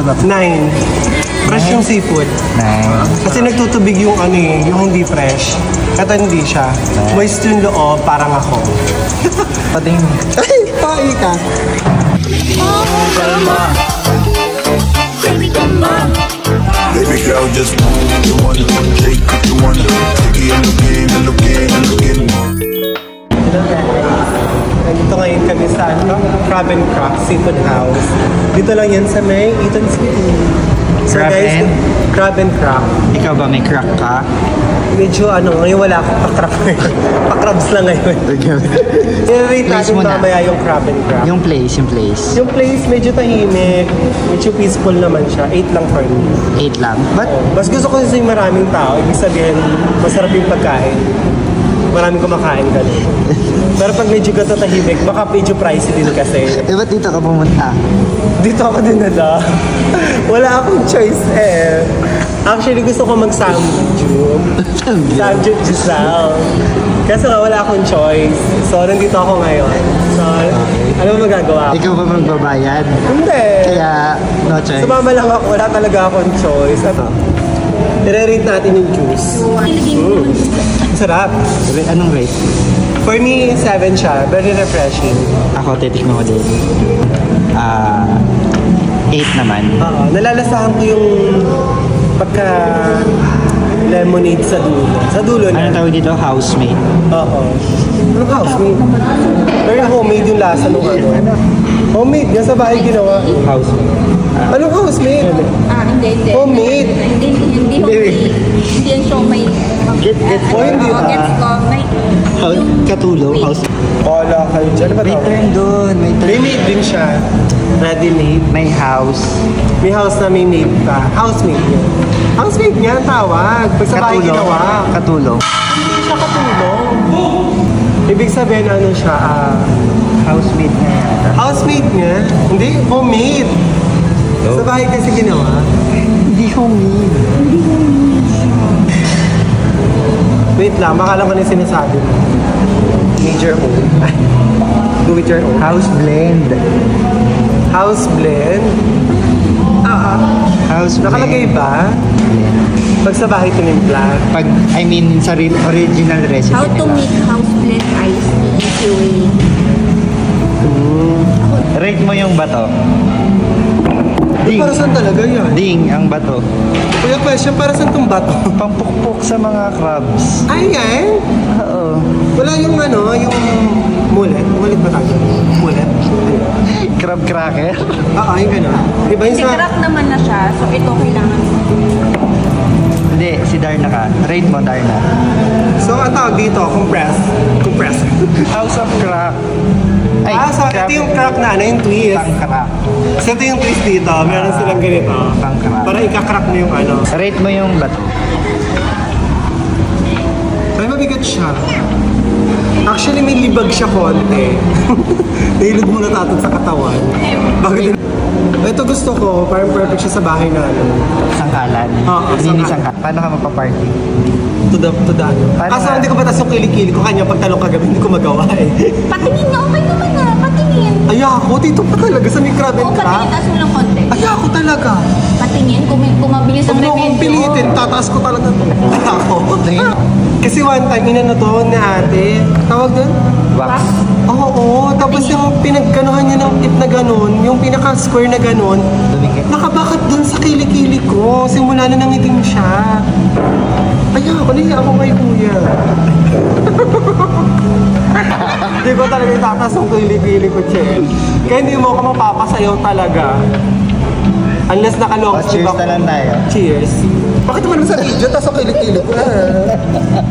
ba? 9. Fresh yung seafood. 9. Kasi nagtutubig yung ano eh, yung hindi fresh. Ito hindi siya. Moist yung loob, parang ako. Pating. Ay, pahay ka. Baby girl, just move. You wanna take, you wanna take it and look in, and look in, and look in. Nandito ngayon kami sa Crab and Crack Seafood House. Dito lang yan sa may Eaton City. So guys, Crab and Crack. Ikaw ba may crack ka? Medyo ano, ngayon wala akong pakrab ngayon. Pakrabs lang ngayon. I-rate natin mamaya yung Crab and Crack. Yung place. Yung place medyo tahimik, medyo peaceful naman siya. 8 lang for me. 8 lang? But, Mas gusto ko kasi yung maraming tao. Ibig sabihin, masarap yung pagkain. Maraming kumakain ka doon. Pero pag medyo gato tahimik, baka medyo pricey din kasi. ba't dito ka pumunta? Dito ako din na wala akong choice eh. Actually, gusto ko mag-samgyup. Samgyup Giselle. Kasi wala akong choice. So, nandito ako ngayon. So, ano ba magagawa ko? Ikaw ba magbabayad? Hindi. Kaya, no choice. Sumama lang ako. Wala talaga akong choice. I-rate natin yung juice. Sarap. Anong rate? For me, 7 siya. Very refreshing. Ako, titikman ko din. 8 naman. Oo. Nalalasahan ko yung pagka lemonade sa dulo. Sa dulo na. Anong tawag dito? Housemate. Oo. Anong housemate? Very homemade yung lasa nung ano. Homemade. Yan sa bahay ginawa. Housemate. Anong housemate? Hindi. Homemade. Hindi homemade. Hindi yan siya may... Oh, hindi ba? Gets ko. May... Katulong. House. Wala kayo dyan. Ano ba May tawag? turn doon. May turn. May made din siya. Ready-made. May house. May house na may made pa. Housemate niya. Housemate niya ang tawag. Pag sa bahay ginawa. Katulong. Hindi siya katulong. Ibig sabihin ano siya, Housemate na yan. housemate niya. Hindi, homemade. Sa bahay kasi ginawa. Hindi homemade. Wait lang, baka lang ano yung sinasabi mo. Major own. Do it your own. House blend. House blend. House blend. Nakalagay ba? Pag sa bahay tinimpla. Pag, I mean, sa original recipe. How to make house blend iced tea easy way. Rate mo yung bato. Ding. Para saan talaga yan? Ding, ang bato. Kuya question, para saan itong bato? Pampukpok sa mga crabs. Ay, yan? Oo. Wala yung ano, yung mulet. Mulet ba tayo? Mulet? Crab cracker. Oo, yung gano'n. Diba yung Kasi sa... crack naman na siya, so ito kailangan. Hindi, si Darna ka. Rate mo, Darna. So, ang tawag dito, compress. House of Crack. Ay, So ito yung crack na ano, yung twist. Pang-crack. So ito yung twist dito, meron silang ganito. Pang-crack. Para ika-crack mo yung ano. Rate mo yung bato. Ay, mabigat siya. Actually, may libag siya konti. Nahilod mo na tatag sa katawan. Bakit? Ito gusto ko, parang perfect siya sa bahay na ano. Sangkalan. Oo, Hindi sangkalan. sangkalan. Paano ka magpa-party? To the ano. Paano Kaso nga? hindi ko patas yung kilikili ko. Kanya pagtalong kagabi, hindi ko magawa eh. Patingin na, okay naman na. Patingin. Ay ako, dito pa talaga sa may crab and Oo, crack. patingin, taas mo lang konti. Ay ako talaga. Patingin, kung mabilis ang Huwag mo akong remedyo. pilitin, tataas ko talaga to. Ay ako. Kasi one time, inano to ni ate. Tawag doon? Wax. Oo, tapos yung pinagganuhan niya ng tip na ganun, yung pinaka-square na ganun, nakabakat dun sa kilikili ko. Simula na nangitim siya. Ay ako, nahiya ako kay kuya. Hindi ko talaga itataas yung kilikili ko, Chen. Kaya hindi mo ako mapapasayaw talaga. Unless naka-long sleeve Cheers ako. na lang tayo. Cheers. Bakit naman sa video, tapos ang kilikili ko?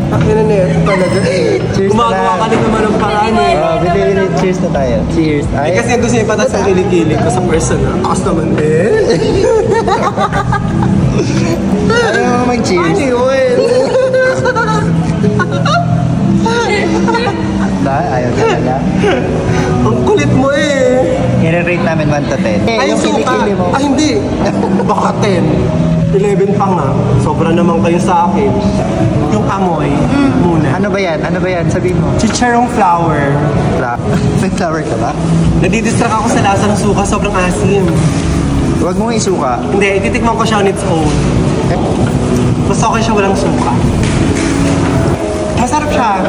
Akin na ito talaga eh. Cheers na Gumagawa lang. ka din naman ng paraan eh. Cheers na tayo. Cheers. Eh, kasi gusto niya ipatas ang kilikili ko sa person na. Takas naman din. Ayaw mo mag-cheers. Ano yun? Ayaw talaga. Ang kulit mo eh. I-rate namin 1 to 10. Ay, yung suka. kilikili mo. Ay, hindi. Baka 10. 11 pa nga. Sobra naman kayo sa akin. Yung amoy. Muna. Ano ba yan? Ano ba yan? Sabihin mo. Chicharong flour. May flower ka ba? Nadidistract ako sa lasa ng suka. Sobrang asim. Huwag mong isuka. Hindi, ititikman ko siya on its own. Mas okay siya walang suka. Masarap siya.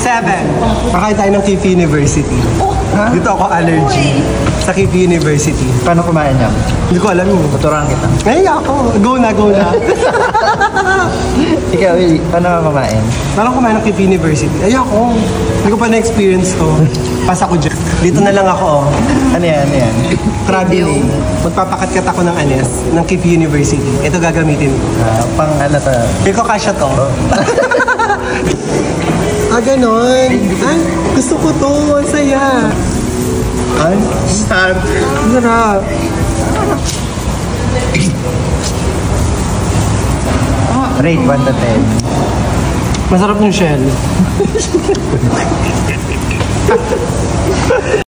7. Kakain tayo ng Keefe University. Dito ako allergy. Sa Keefe University. Paano kumain niya? Hindi ko alam yun. Tuturuan kita. Ngayon ako. Go na, go na. Ikaw, Willie, paano ka kumain? Paano kumain ng Keefe University? Ayoko. Hindi ko pa na-experience to. Pas ako dyan. Dito na lang ako. Ano yan, ano yan? Traveling. Magpapakatkat ako ng anes ng Keefe University. Ito gagamitin ko. Pang ano to? Feel ko kasya to. Ganon. Ay, gusto ko to. Ang saya. Ay, sarap. Sarap. Rate 1 to 10. Masarap yung shell.